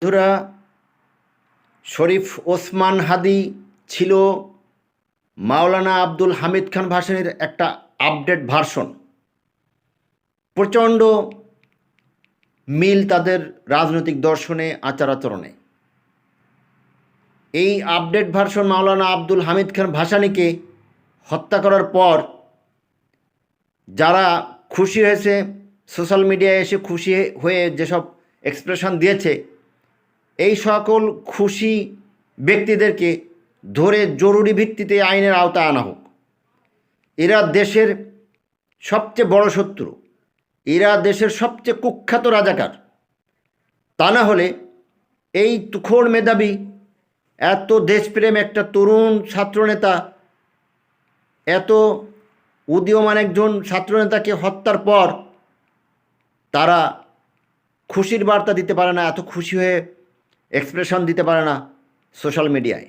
বন্ধুরা, শরীফ ওসমান হাদি ছিল মাওলানা আব্দুল হামিদ খান ভাসানীর একটা আপডেট ভার্সন। প্রচণ্ড মিল তাদের রাজনৈতিক দর্শনে, আচার আচরণে। এই আপডেট ভার্সন মাওলানা আব্দুল হামিদ খান ভাসানীকে হত্যা করার পর যারা খুশি হয়েছে, সোশ্যাল মিডিয়ায় এসে খুশি হয়ে যেসব এক্সপ্রেশন দিয়েছে, এই সকল খুশি ব্যক্তিদেরকে ধরে জরুরি ভিত্তিতে আইনের আওতায় আনা হোক। এরা দেশের সবচেয়ে বড় শত্রু, এরা দেশের সবচেয়ে কুখ্যাত রাজাকার। তা না হলে এই তুখোড় মেধাবী, এত দেশপ্রেম একটা তরুণ ছাত্রনেতা, এত উদীয়মান একজন ছাত্রনেতাকে হত্যার পর তারা খুশির বার্তা দিতে পারে না, এত খুশি হয়ে এক্সপ্রেশন দিতে পারে না সোশ্যাল মিডিয়ায়।